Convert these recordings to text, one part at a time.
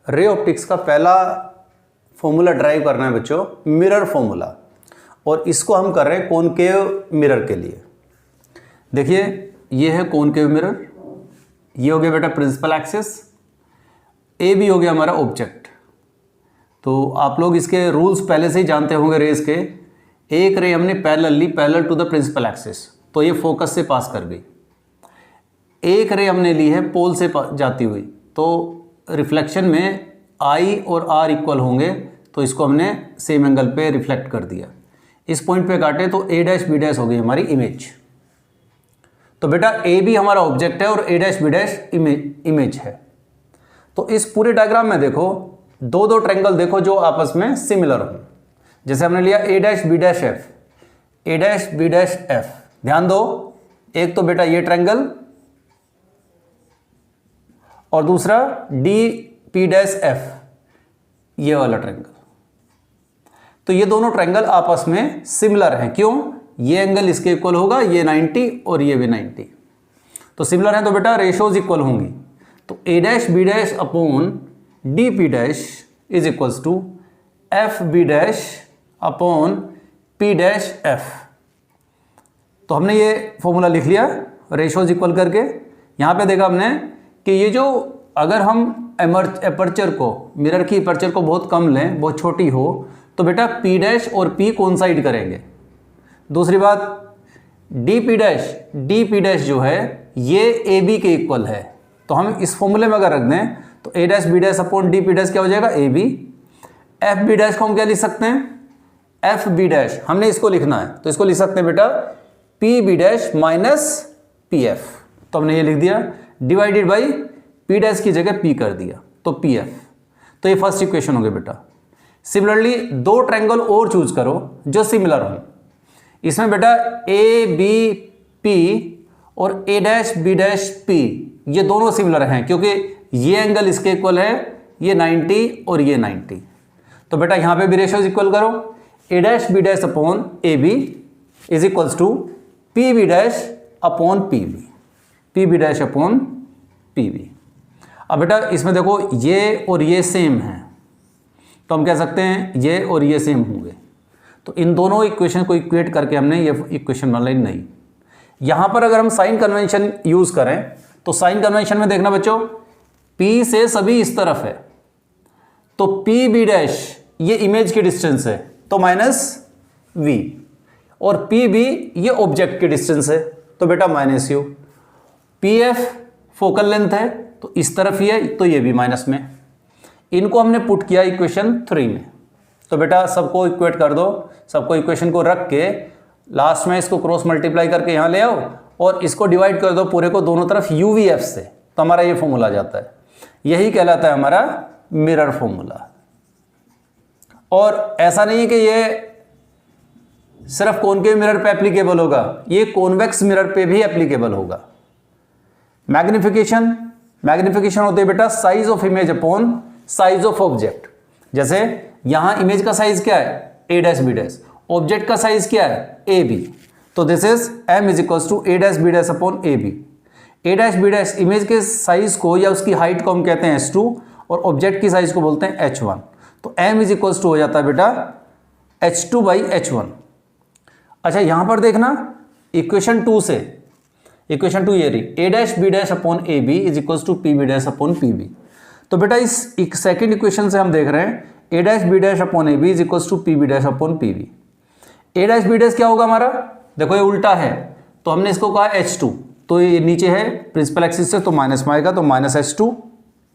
Ray optics का पहला formula drive करना है बच्चों, मिरर फॉर्मूला, और इसको हम कर रहे हैं कॉनकेव मिरर के लिए। देखिए ये है कॉनकेव मिरर, ये हो गया बेटा प्रिंसिपल एक्सिस, ए बी हो गया हमारा ऑब्जेक्ट। तो आप लोग इसके रूल्स पहले से ही जानते होंगे रेस के। एक रे हमने parallel to the principal axis, तो ये फोकस से पास कर गई। एक रे हमने ली है पोल से जाती हुई, तो रिफ्लेक्शन में आई और आर इक्वल होंगे, तो इसको हमने सेम एंगल पे रिफ्लेक्ट कर दिया। इस पॉइंट पे काटे तो ए डैश बी डैश हो गई हमारी इमेज। तो बेटा ए बी हमारा ऑब्जेक्ट है और A dash B dash image है। तो इस पूरे डायग्राम में देखो दो दो ट्रायंगल देखो जो आपस में सिमिलर हो। जैसे हमने लिया ए डैश बी डैश एफ, ए डैश बी डैश एफ, ध्यान दो एक तो बेटा ये ट्रायंगल और दूसरा डी पी डैश एफ, ये वाला ट्रायंगल। तो ये दोनों ट्रायंगल आपस में सिमिलर हैं। क्यों? ये एंगल इसके इक्वल होगा, ये 90 और ये भी 90, तो सिमिलर हैं, तो बेटा रेशोज इक्वल होंगी। तो A dash B dash upon D P dash is equals to F B dash upon P dash F. तो हमने ये फॉर्मूला लिख लिया रेशोज इक्वल करके। यहाँ पे देखा हमने कि ये जो अगर हम एपर्चर को, मिरर की एपर्चर को बहुत कम लें, बहुत छोटी हो, तो बेटा पी डैश और पी कोइंसाइड करेंगे। दूसरी बात डी पी डैश जो है ये ए बी के इक्वल है, तो हम इस फॉर्मूले में अगर रख दें तो A dash B dash upon D P dash क्या हो जाएगा, A B. F B dash को हम क्या लिख सकते हैं, एफ बी डैश, हमने इसको लिखना है तो इसको लिख सकते हैं बेटा P B dash minus P F. तो हमने ये लिख दिया डिवाइडेड बाई पी डैश की जगह पी कर दिया, तो पी एफ। तो ये फर्स्ट इक्वेशन हो गया बेटा। सिमिलरली दो ट्रायंगल और चूज करो जो सिमिलर हो। इसमें बेटा ए बी पी और A dash B dash P ये दोनों सिमिलर हैं, क्योंकि ये एंगल इसके इक्वल है, ये 90 और ये 90। तो बेटा यहां पे भी रेशियोज इक्वल करो, A dash B dash upon A B is equals to P B dash upon P B, P B dash upon P B. अब बेटा इसमें देखो ये और ये सेम है, तो हम कह सकते हैं ये और ये सेम होंगे। तो इन दोनों इक्वेशन को इक्वेट करके हमने ये इक्वेशन बना ली नई। यहाँ पर अगर हम साइन कन्वेंशन यूज़ करें तो साइन कन्वेंशन में देखना बच्चों P से सभी इस तरफ है, तो पी बी डैश ये इमेज की डिस्टेंस है तो माइनस V, और पी बी ये ऑब्जेक्ट की डिस्टेंस है तो बेटा minus U। P F focal length है तो इस तरफ ही है, तो ये भी माइनस में। इनको हमने पुट किया इक्वेशन 3 में, तो बेटा सबको इक्वेट कर दो, सबको इक्वेशन को रख के लास्ट में इसको क्रॉस मल्टीप्लाई करके यहाँ ले आओ और इसको डिवाइड कर दो पूरे को दोनों तरफ UVF से, तो हमारा ये फॉर्मूला आ जाता है। यही कहलाता है हमारा मिरर फॉर्मूला। और ऐसा नहीं है कि ये सिर्फ कॉनकेव मिरर पे एप्लीकेबल होगा, ये कॉन्वेक्स मिरर पे भी एप्लीकेबल होगा। मैग्निफिकेशन होते है बेटा size of image upon size of object. जैसे यहां इमेज का साइज क्या है, A dash B dash, object का साइज क्या है, ए बी, तो this is M is equals to A dash B dash upon A B. A dash B dash image के साइज को या उसकी हाइट को हम कहते हैं h2 और ऑब्जेक्ट की साइज को बोलते हैं h1, तो m इज इक्वल्स टू हो जाता है बेटा h2 बाई h1। अच्छा यहां पर देखना इक्वेशन 2 से, इक्वेशन 2 ये रही A dash B dash upon A B is equals to P B dash upon P B. तो बेटा इस सेकेंड इक्वेशन से हम देख रहे हैं A dash B dash upon A B is equals to P B dash upon P B. A dash B dash क्या होगा हमारा, देखो ये उल्टा है तो हमने इसको कहा h2, तो ये नीचे है प्रिंसिपल एक्सिस से तो माइनस में आएगा, तो माइनस h2,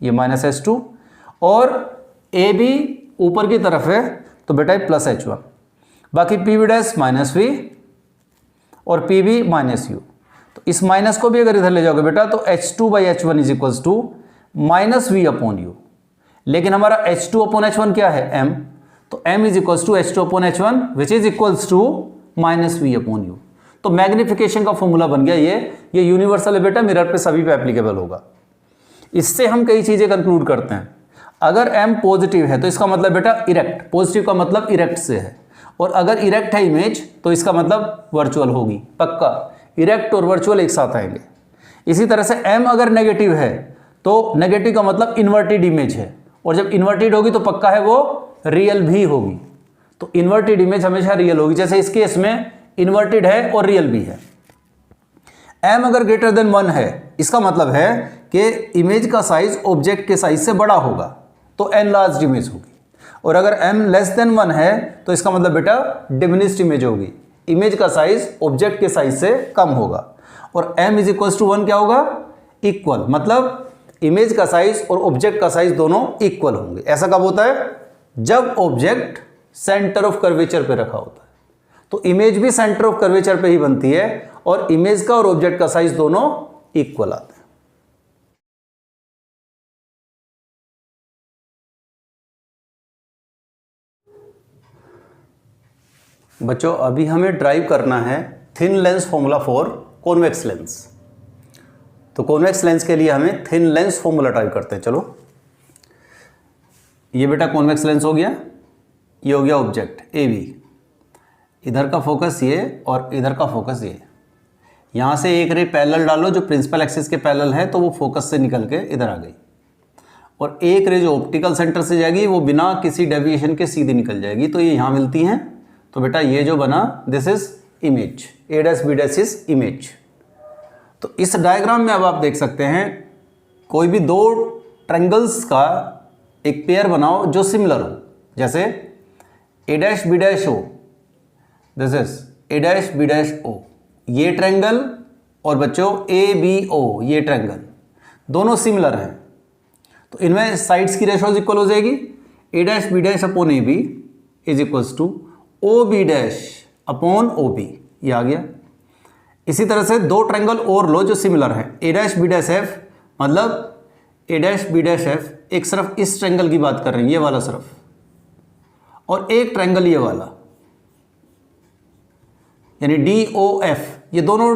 ये माइनस h2, और ए बी ऊपर की तरफ है तो बेटा ये प्लस h1, बाकी P B dash minus v और पी बी माइनस u। तो इस माइनस को भी अगर इधर ले जाओगे बेटा तो h2 by h1 is equals to minus v upon u, लेकिन हमारा h2 अपॉन h1 क्या है m, तो m is equals to h2 upon h1 which is equals to minus v upon u। तो मैग्निफिकेशन का फॉर्मूला बन गया ये यूनिवर्सल है बेटा, मिरर पे सभी पे एप्लीकेबल होगा। इससे हम कई चीजें कंक्लूड करते हैं। अगर m पॉजिटिव है तो इसका मतलब बेटा इरेक्ट, पॉजिटिव का मतलब इरेक्ट से है, और अगर इरेक्ट है इमेज तो इसका मतलब वर्चुअल होगी, पक्का इरेक्ट और वर्चुअल एक साथ आएंगे। इसी तरह से m अगर नेगेटिव है तो नेगेटिव का मतलब इन्वर्टेड इमेज है, और जब इन्वर्टेड होगी तो पक्का है वो रियल भी होगी। तो इन्वर्टेड इमेज हमेशा रियल होगी, जैसे इस केस में इन्वर्टेड है और रियल भी है। m अगर ग्रेटर देन 1 है, इसका मतलब है कि इमेज का साइज ऑब्जेक्ट के साइज से बड़ा होगा, तो एनलार्ज्ड इमेज होगी। और अगर m लेस देन 1 है तो इसका मतलब बेटा डिमिनिश्ड इमेज होगी, इमेज का साइज ऑब्जेक्ट के साइज से कम होगा। और m इज इक्वल टू 1 क्या होगा? इक्वल, मतलब इमेज का साइज और ऑब्जेक्ट का साइज दोनों इक्वल होंगे। ऐसा कब होता है? जब ऑब्जेक्ट सेंटर ऑफ कर्वेचर पे रखा होता है। तो इमेज भी सेंटर ऑफ कर्वेचर पे ही बनती है और इमेज का और ऑब्जेक्ट का साइज दोनों इक्वल आते हैं। बच्चों अभी हमें ड्राइव करना है thin lens formula for convex lens. तो कॉन्वेक्स लेंस के लिए हमें थिन लेंस फॉर्मूला ड्राइव करते हैं। चलो, ये बेटा कॉन्वेक्स लेंस हो गया, ये हो गया ऑब्जेक्ट ए बी, इधर का फोकस ये और इधर का फोकस ये। यहाँ से एक रे पैरेलल डालो जो प्रिंसिपल एक्सिस के पैरेलल है, तो वो फोकस से निकल के इधर आ गई। और एक रे जो ऑप्टिकल सेंटर से जाएगी वो बिना किसी डेविएशन के सीधी निकल जाएगी, तो ये यहाँ मिलती हैं। तो बेटा ये जो बना this is image, A dash B dash is image. तो इस डायग्राम में अब आप देख सकते हैं कोई भी दो ट्रायंगल्स का एक पेयर बनाओ जो सिमिलर हो, जैसे A dash B dash O, this is A dash B dash O, ये ट्रायंगल, और बच्चों ए बी ओ ये ट्रायंगल, दोनों सिमिलर हैं। तो इनमें साइड्स की रेशोज इक्वल हो जाएगी। A dash B dash upon A B is equals to O B dash upon O B, ये आ गया। इसी तरह से दो ट्रायंगल और लो जो सिमिलर हैं, A dash B dash F, मतलब A dash B dash F एक सिर्फ इस ट्रायंगल की बात कर रहे हैं, ये वाला सिर्फ, और एक ट्रायंगल ये वाला, यानी डी ओ एफ, ये दोनों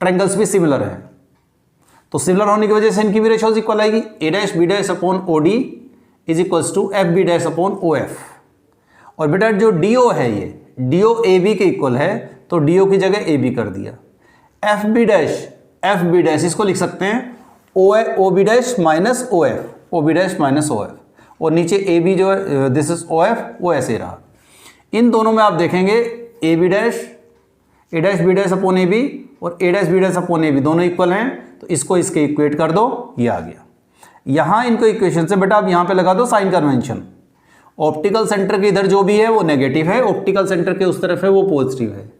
ट्रायंगल्स भी सिमिलर हैं। तो सिमिलर होने की वजह से इनकी भी रेशोज इक्वल आएगी। A dash B dash upon O D is equals to F B dash upon O F. और बेटा जो डी ओ है ये डी ओ ए बी के इक्वल है, तो डी ओ की जगह ए बी कर दिया। एफ बी डैश इसको लिख सकते हैं O B dash minus O F, O B dash minus O F, और नीचे ए बी जो है दिस इज ओ एफ, वो ऐसे रहा। इन दोनों में आप देखेंगे A B dash, A dash B dash upon A B और A dash B dash upon A B दोनों इक्वल हैं, तो इसको इसके इक्वेट कर दो, ये आ गया। यहाँ इनको इक्वेशन से बेटा आप यहाँ पे लगा दो साइन कन्वेंशन। ऑप्टिकल सेंटर के इधर जो भी है वो नेगेटिव है, ऑप्टिकल सेंटर के उस तरफ है वो पॉजिटिव है।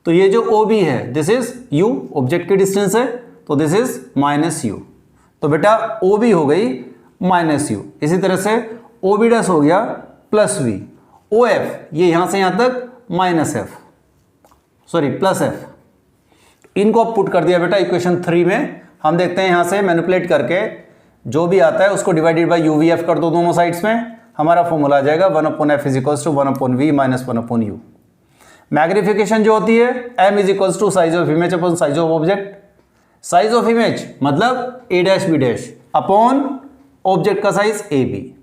तो ये जो ओ बी है दिस इज यू, ऑब्जेक्ट की डिस्टेंस है, तो दिस इज माइनस यू। तो बेटा ओ बी हो गई माइनस यू। इसी तरह से ओ बी डैश हो गया प्लस वी, ओ एफ ये यहाँ से यहाँ तक minus F, sorry plus F. इनको अब पुट कर दिया बेटा इक्वेशन 3 में। हम देखते हैं यहाँ से मैनिपुलेट करके जो भी आता है उसको divided by you V F कर दो दोनों साइड्स में, हमारा फॉर्मूला आ जाएगा 1 upon F is equals to 1 upon V minus 1 upon U. Magnification जो होती है M is equals to size of image upon size of object. Size of image मतलब A dash B dash upon object का size A B,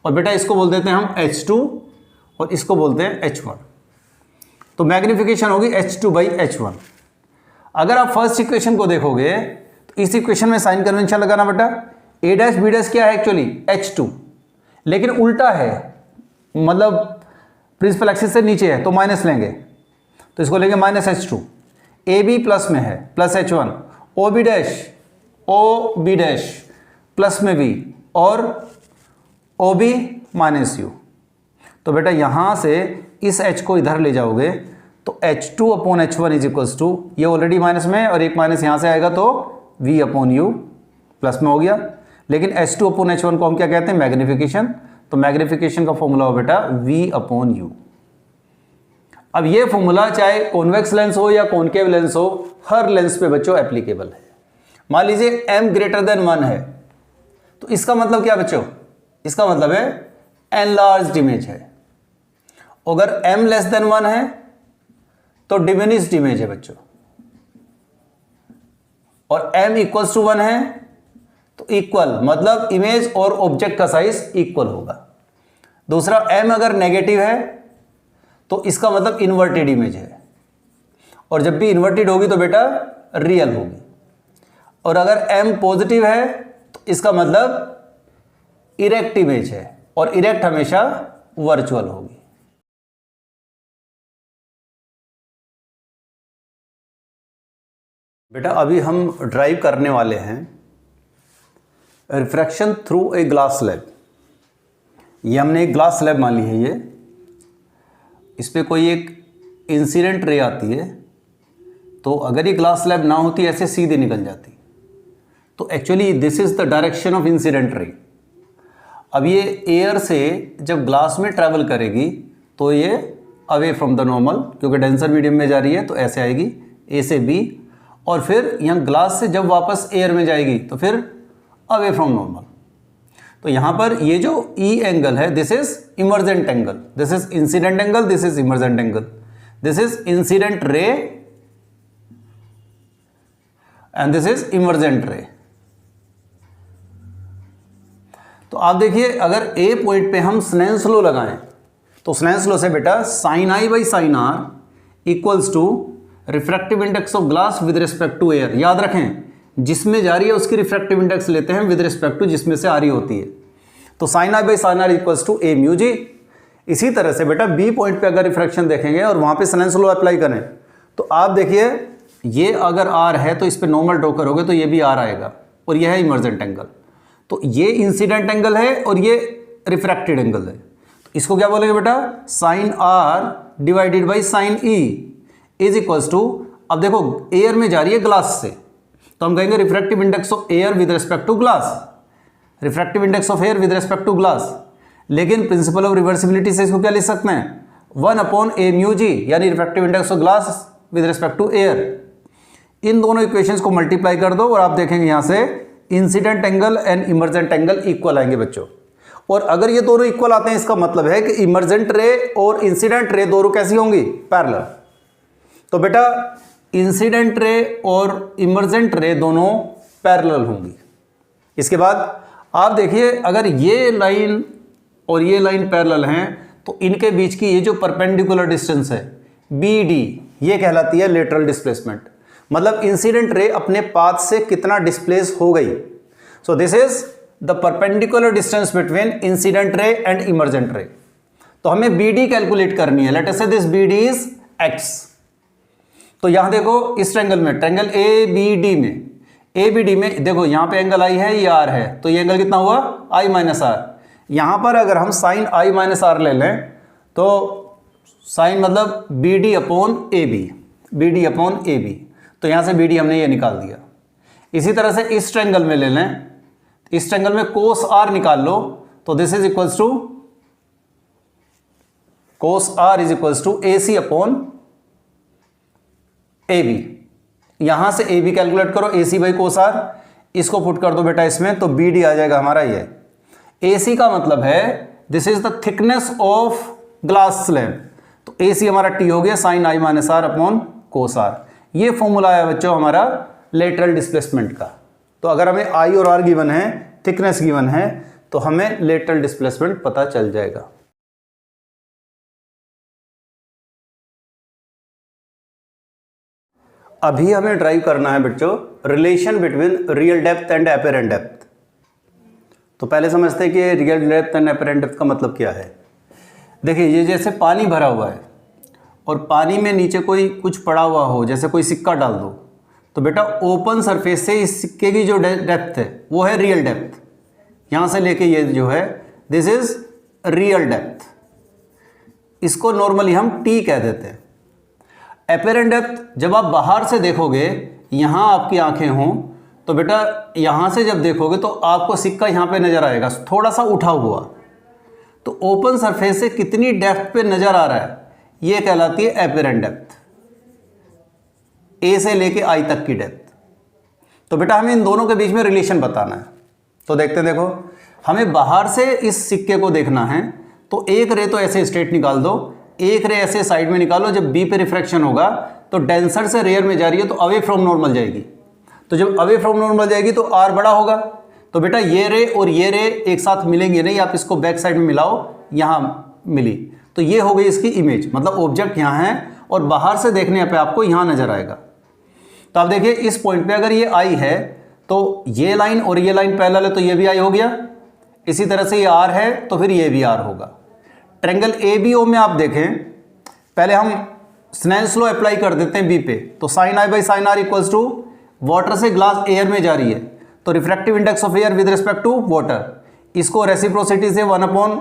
और बेटा इसको बोल देते हैं हम H2 और इसको बोलते हैं H1। तो मैग्निफिकेशन होगी H2 बाई H1। अगर आप फर्स्ट इक्वेशन को देखोगे तो इस इक्वेशन में साइन कन्वेंशन लगाना बेटा, ए डैश बी डैश क्या है एक्चुअली H2, लेकिन उल्टा है, मतलब प्रिंसिपल एक्सिस से नीचे है तो माइनस लेंगे, तो इसको लेंगे minus H2। A B plus में है plus H1, O B dash plus में भी और ओ बी माइनस यू। तो बेटा यहाँ से इस H को इधर ले जाओगे तो H2 upon H1 is equals to, ये ऑलरेडी माइनस में है और एक माइनस यहाँ से आएगा तो V अपॉन यू प्लस में हो गया। लेकिन H2 अपॉन H1 को हम क्या कहते हैं? मैग्निफिकेशन। तो मैग्निफिकेशन का फॉर्मूला हो बेटा V अपॉन यू। अब ये फॉर्मूला चाहे कॉन्वेक्स लेंस हो या कॉनकेव लेंस हो, हर लेंस पे बच्चों एप्लीकेबल है। मान लीजिए m ग्रेटर देन 1 है, तो इसका मतलब क्या बच्चों? इसका मतलब है एनलार्ज्ड इमेज है। अगर m लेस देन 1 है तो डिमिनिश्ड इमेज है बच्चों, और m इक्वल्स टू 1 है तो इक्वल, मतलब इमेज और ऑब्जेक्ट का साइज इक्वल होगा। दूसरा, m अगर नेगेटिव है तो इसका मतलब इन्वर्टेड इमेज है, और जब भी इन्वर्टेड होगी तो बेटा रियल होगी। और अगर m पॉजिटिव है तो इसका मतलब इरेक्ट इमेज है और इरेक्ट हमेशा वर्चुअल होगी। बेटा अभी हम ड्राइव करने वाले हैं refraction through a glass slab. ये हमने एक ग्लास स्लैब मान ली है, ये इस पर कोई एक इंसिडेंट रे आती है, तो अगर ये ग्लास स्लैब ना होती ऐसे सीधे निकल जाती। तो actually this is the direction of incident ray. अब ये एयर से जब ग्लास में ट्रैवल करेगी तो ये अवे फ्रॉम द नॉर्मल, क्योंकि डेंसर मीडियम में जा रही है तो ऐसे आएगी ए से बी, और फिर यहाँ ग्लास से जब वापस एयर में जाएगी तो फिर अवे फ्रॉम नॉर्मल। तो यहाँ पर ये जो ई एंगल है this is emergent angle, this is incident angle, this is emergent angle, this is incident ray and this is emergent रे। तो आप देखिए अगर ए पॉइंट पे हम स्नेल्स लॉ लगाएं तो स्नेल्स लॉ से बेटा sine I by sine R equals to refractive index of glass with respect to air. याद रखें जिसमें जा रही है उसकी रिफ्रैक्टिव इंडेक्स लेते हैं विद रिस्पेक्ट टू जिसमें से आ रही होती है। तो sine I by sine R equals to A mu G. इसी तरह से बेटा बी पॉइंट पे अगर रिफ्रैक्शन देखेंगे और वहां पे स्नेल्स लॉ अप्लाई करें तो आप देखिए ये अगर आर है तो इस पर नॉर्मल ड्रॉ करोगे तो ये भी आर आएगा और यह है इमर्जेंट एंगल। तो ये इंसिडेंट एंगल है और ये रिफ्रैक्टेड एंगल है। तो इसको क्या बोलेंगे बेटा sine R divided by sine E is equals to, अब देखो एयर में जा रही है ग्लास से तो हम कहेंगे refractive index of air with respect to glass, refractive index of air with respect to glass. लेकिन प्रिंसिपल ऑफ रिवर्सिबिलिटी से इसको क्या लिख सकते हैं 1/a म्यू जी, यानी refractive index of glass with respect to air. इन दोनों इक्वेशंस को मल्टीप्लाई कर दो और आप देखेंगे यहां से incident angle and emergent angle equal आएंगे बच्चों। और अगर ये दोनों इक्वल आते हैं इसका मतलब है कि इमर्जेंट रे और इंसिडेंट रे दोनों कैसी होंगी पैरेलल। तो बेटा इंसिडेंट रे और इमर्जेंट रे दोनों पैरेलल होंगी। इसके बाद आप देखिए अगर ये लाइन और ये लाइन पैरेलल हैं तो इनके बीच की ये जो परपेंडिकुलर डिस्टेंस है बी डी, ये कहलाती है लेटरल डिस्प्लेसमेंट। मतलब इंसिडेंट रे अपने पाथ से कितना डिस्प्लेस हो गई। So this is the perpendicular distance between incident ray and emergent रे। तो हमें बी डी कैलकुलेट करनी है। Let us say this B D is X. तो यहां देखो इस ट्रायंगल में, ट्रायंगल ए बी डी में देखो यहां पे एंगल आई है, ये आर है, तो ये एंगल कितना हुआ आई माइनस आर। यहां पर अगर हम साइन आई माइनस आर ले लें तो साइन मतलब B D upon A B, B D upon A B, तो यहां से बी डी हमने ये निकाल दिया। इसी तरह से इस ट्रायंगल में ले लें, इस ट्रायंगल में कोस आर निकाल लो तो this is equals to cos R is equals to A C upon A B. यहां से ए बी कैलकुलेट करो, A C by cos R, इसको पुट कर दो बेटा इसमें तो बी डी आ जाएगा हमारा ये। ए सी का मतलब है this is the thickness of glass slab, तो ए सी हमारा टी हो गया sine I minus R upon cos R. ये फॉर्मूला है बच्चों हमारा लेटरल डिस्प्लेसमेंट का। तो अगर हमें आई और आर गिवन है, थिकनेस गिवन है, तो हमें लेटरल डिस्प्लेसमेंट पता चल जाएगा। अभी हमें ड्राइव करना है बच्चों relation between real depth and apparent depth. तो पहले समझते हैं कि real depth and apparent depth का मतलब क्या है। देखिए ये जैसे पानी भरा हुआ है और पानी में नीचे कोई कुछ पड़ा हुआ हो, जैसे कोई सिक्का डाल दो, तो बेटा ओपन सरफेस से इस सिक्के की जो डेप्थ है वो है रियल डेप्थ। यहाँ से लेके ये जो है दिस इज रियल डेप्थ, इसको नॉर्मली हम टी कह देते हैं। एपेरेंट डेप्थ जब आप बाहर से देखोगे, यहाँ आपकी आंखें हों तो बेटा यहाँ से जब देखोगे तो आपको सिक्का यहाँ पे नज़र आएगा थोड़ा सा उठा हुआ। तो ओपन सरफेस से कितनी डेप्थ पे नज़र आ रहा है ये कहलाती है एपेरेंट डेप्थ, ए से लेके आई तक की डेप्थ। तो बेटा हमें इन दोनों के बीच में रिलेशन बताना है। तो देखते हैं, देखो हमें बाहर से इस सिक्के को देखना है तो एक रे तो ऐसे स्ट्रेट निकाल दो, एक रे ऐसे साइड में निकालो। जब बी पे रिफ्रैक्शन होगा तो डेंसर से रेयर में जा रही है तो अवे फ्रॉम नॉर्मल जाएगी, तो जब अवे फ्रॉम नॉर्मल जाएगी तो आर बड़ा होगा। तो बेटा ये रे और ये रे एक साथ मिलेंगे नहीं, आप इसको बैक साइड में मिलाओ, यहाँ मिली, तो ये हो गई इसकी इमेज। मतलब ऑब्जेक्ट यहाँ है और बाहर से देखने पे आपको यहाँ नजर आएगा। तो आप देखिए इस पॉइंट पे अगर ये आई है तो ये लाइन और ये लाइन पैरेलल है तो ये भी आई हो गया। इसी तरह से ये आर है तो फिर ये भी आर होगा। ट्रायंगल ए बी ओ में आप देखें, पहले हम स्नेल्स लॉ अप्लाई कर देते हैं बी पे, तो sine I by sine R equals to water से ग्लास एयर में जा रही है तो refractive index of air with respect to water, इसको रेसिप्रोसिटी से 1 upon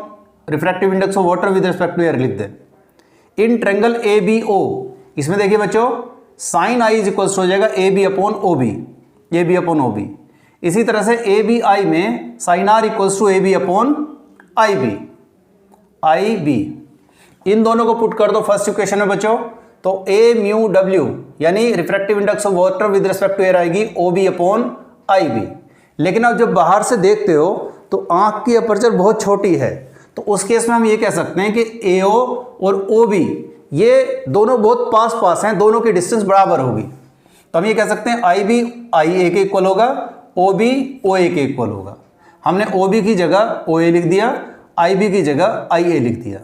refractive index of water with respect to air लिख दें। In triangle A B O, इसमें देखिए बच्चों साइन आई इज इक्वल्स हो जाएगा A B upon O B, A B upon O B. इसी तरह से ए बी आई में sine R equals to A B upon I B, I B. इन दोनों को पुट कर दो फर्स्ट इक्वेशन में बच्चों, तो ए म्यू डब्ल्यू यानी refractive index of water with respect to air आएगी O B upon I B. लेकिन अब जब बाहर से देखते हो तो आंख की अपर्चर बहुत छोटी है, तो उस केस में हम ये कह सकते हैं कि ए ओ और ओ बी ये दोनों बहुत पास पास हैं, दोनों की डिस्टेंस बराबर होगी। तो हम ये कह सकते हैं आई बी आई ए के इक्वल होगा, ओ बी ओ ए के इक्वल होगा। हमने ओ बी की जगह ओ ए लिख दिया, आई बी की जगह आई ए लिख दिया।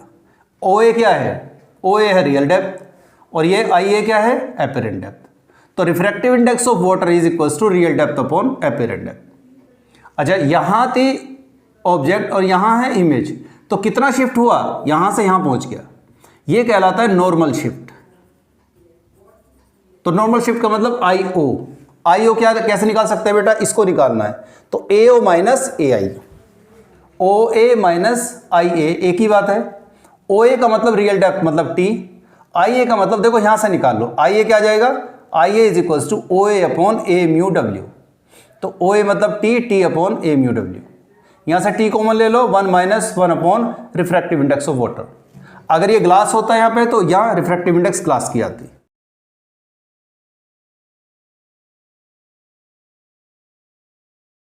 ओ ए क्या है? ओ ए है रियल डेप्थ और ये आई ए क्या है? Apparent depth. तो refractive index of water is equals to real depth upon apparent depth. अच्छा, यहां थी ऑब्जेक्ट और यहां है इमेज, तो कितना शिफ्ट हुआ? यहां से यहां पहुंच गया, ये कहलाता है नॉर्मल शिफ्ट। तो नॉर्मल शिफ्ट का मतलब आई ओ। आई ओ क्या कैसे निकाल सकते हैं बेटा? इसको निकालना है, तो ए ओ माइनस ए आई, ओ ए माइनस आई ए, एक ही बात है। ओ ए का मतलब रियल डेप्थ मतलब टी, आई ए का मतलब देखो यहां से निकाल लो, आई ए क्या आ जाएगा? I A is equals to O A upon A mu W. तो ओ ए मतलब T, T upon A mu W. यहां से टी कॉमन ले लो, 1 minus 1 upon refractive index of water. अगर ये ग्लास होता है यहाँ पे तो यहाँ रिफ्रैक्टिव इंडेक्स ग्लास की आती।